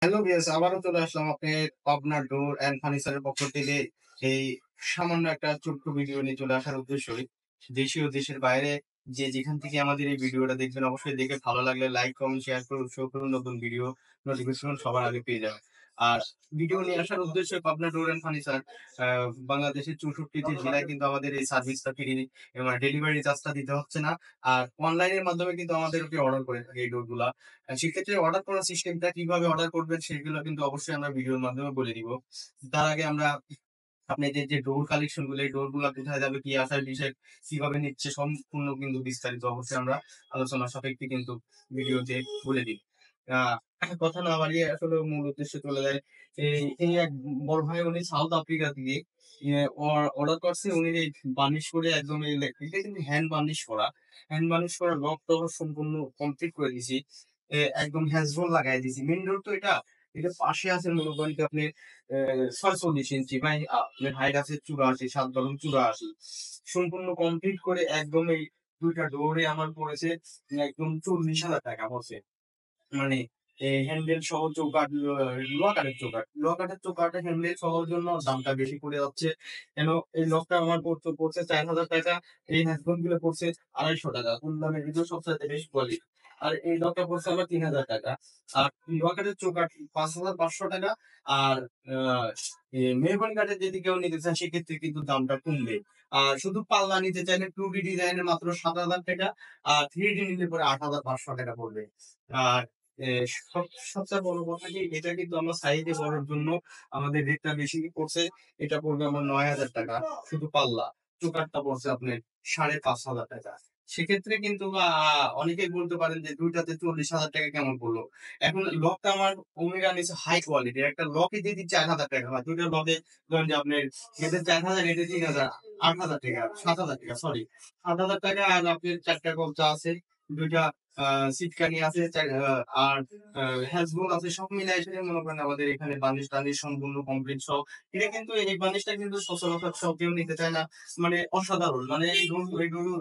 Hello viewers, আবারও চলে আসলাম আপনার পাবনা ডোর অ্যান্ড ফার্নিচারের পক্ষ থেকে এই সামান্য একটা ছোট্ট ভিডিও নিয়ে চলে আসার উদ্দেশ্যই দেশীয় দেশের বাইরে যে যেখান থেকে আমাদের এই ভিডিওটা দেখবেন অবশ্যই দেখে ভালো লাগলে লাইক, কমেন্ট, শেয়ার করুন, উৎসাহ করুন, নতুন ভিডিও নোটিফিকেশন সবার আগে পেয়ে যাবেন। আর ভিডিও নিয়ে আসার উদ্দেশ্য পাবনা ডোর অ্যান্ড ফার্নিচার বাংলাদেশের 64টি জেলায় কিন্তু আমাদের এই সার্ভিসটা ফ্রি এবং ডেলিভারি চার্জটা দিতে হচ্ছে না। আর অনলাইনের মাধ্যমে কিন্তু আমাদেরকে অর্ডার করে থাকে এই ডোরগুলা। সেক্ষেত্রে অর্ডার করার সিস্টেমটা কিভাবে অর্ডার করবেন সেগুলো কিন্তু অবশ্যই আমরা ভিডিওর মাধ্যমে বলে দিব। তার আগে আমরা আপনাদের যে ডোর কালেকশন গুলো, এই ডোর গুলা কোথায় যাবে, কি আসার বিষয়, কিভাবে নিচ্ছে সম্পূর্ণ কিন্তু বিস্তারিত অবশ্যই আমরা আলোচনা সাপেক্ষে কিন্তু ভিডিওতে বলে দিই। কথা না বাড়িয়ে আসলে মূল উদ্দেশ্যে চলে যায়। এই এক বড় ভাই উনি সাউথ আফ্রিকা থেকে অর্ডার করছে। উনি এই বার্নিশ করে একদম এটা কিন্তু হ্যান্ড বার্নিশ করা। হ্যান্ড বার্নিশ করা লক-টক সম্পূর্ণ কমপ্লিট করে দিছি। একদম হ্যাজবল লাগায় দিছি। মেইন ডোর তো এটা। এটা পাশে আছে মনে করেন কি আপনি ৪৬ ইঞ্চি ভাই আপনার হাইট আছে ৮৪, ৭ দশমিক ৮৪। সম্পূর্ণ কমপ্লিট করে একদম এই ২ টা ডোরে আমার পড়েছে একদম ৳৪০,০০০ পড়ছে। মানে হ্যান্ডেল সহ চৌকাঠ, লকারের চৌকাঠ। লকারের চৌকাঠে হ্যান্ডেল সহর জন্য দামটা বেশি পড়ে যাচ্ছে। কেন এই লকটা আমার পড়ছে ৳৪,০০০, এই হ্যান্ডফোন গুলো পড়ছে ৳২৫০ কোন দামের ভিতর সবচাইতে বেশি কোয়ালিটি। আর এই লকটা পড়ছে আমার ৳৩,০০০। আর লকারের চৌকাঠ ৳৫,৫০০। আর আ মেহগনি কাঠের যদি কেউ নিতে চান সেক্ষেত্রে কিন্তু দামটা কমবে। আর শুধু পাল্লা নিতে চাইলে 2D ডিজাইনের মাত্র ৳৭,০০০। আর 3D নিলে পরে ৳৮,৫০০ পড়বে। আর এ সবচেয়ে বড় কথা কি এটা কিন্তু আমরা সাইজে বড়র জন্য আমাদের রেটটা বেশি পড়ছে। এটা পড়বে আমার ৳৯,০০০ শুধু পাল্লা। চোকারটা পড়ছে আপনার ৳৫,৫০০। সেক্ষেত্রে কিন্তু অনেকেই বলতে পারেন যে ২ টাতে ৳৪০,০০০ কেমন পড়লো? এখন লকটা আমার ওমেগা নিচ্ছে হাই কোয়ালিটির। একটা লকই দিয়ে দিচ্ছে ৳৮,০০০ ভাই। ২ টা লকে ধরেন যে আপনার এটার ৪,০০০ এটার ৩,০০০, ৳৮,০০০, ৳৭,০০০ সরি। ৳৭,০০০ আর আপনার ৪ টা কবজা আছে, ২ টা আ সিটকানি আছে, আর হ্যাজবল আছে। সব মিলায় এসে মনে করেন আমাদের এখানে বানিশ-টানিশ সম্পূর্ণ কমপ্লিট সহ। এটা কিন্তু এই বানিশটা কিন্তু সচরাচর কেউ নিতে চায় না। মানে অসাধারণ। মানে এই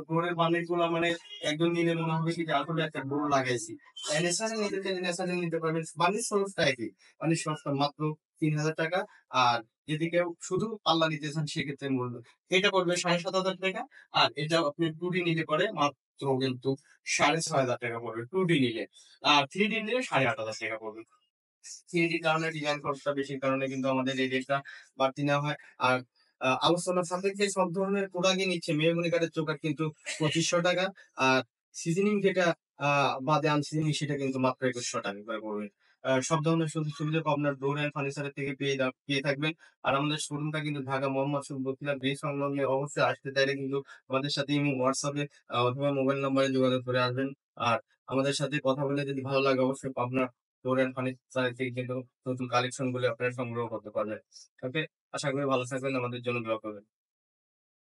ডোরের বানিশগুলা মানে একদম নিলে মনে হবে কি যে আসলে একটা ডোর লাগাইছি। ন্যাচারাল নিতে চাইলে ন্যাচারাল নিতে পারবেন। বানিশ খরচটা একই। বানিশ খরচটা মাত্র ৳৩,০০০। আর যদি কেউ শুধু পাল্লা নিতে চান সেক্ষেত্রে মূল্য এটা পড়বে ৳৭,৫০০। আর এটা আপনি 2D নিলে পরে মাত্র কিন্তু ৳৬,৫০০ পড়বে 2D নিলে। আর 3D নিলে ৳৮,৫০০ পড়বে। 3D কারণে ডিজাইন খরচটা বেশির কারণে কিন্তু আমাদের এই রেটটা বাড়তি নেওয়া হয়। আর আলোচনার সাপেক্ষে সব ধরনের প্রোডাক্টই নিচ্ছে। মেহগনি কাঠের চৌকাঠ কিন্তু ৳২৫০০। আর সিজনিং যেটা আ বাদে আনসিজনিং সেটা কিন্তু মাত্র ৳২১০০ করে পড়বে। সব ধরনের সুযোগ সুবিধা আপনার ডোর অ্যান্ড ফার্নিচার এর থেকে পেয়ে থাকবেন। আর আমাদের শোরুমটা কিন্তু ঢাকা মোহাম্মদ সুবহান ব্রিজ সংলগ্নে অবশ্যই আসতে চাইলে কিন্তু আমাদের সাথে ইমো, হোয়াটসঅ্যাপ এ অথবা মোবাইল নাম্বারে যোগাযোগ করে আসবেন। আর আমাদের সাথে কথা বলে যদি ভালো লাগে অবশ্যই পাবনা ডোর অ্যান্ড ফার্নিচার থেকে কিন্তু নতুন কালেকশন গুলো আপনারা সংগ্রহ করতে পারবেন। ওকে? আশা করি ভালো থাকবেন। আমাদের জন্য দোয়া করবেন।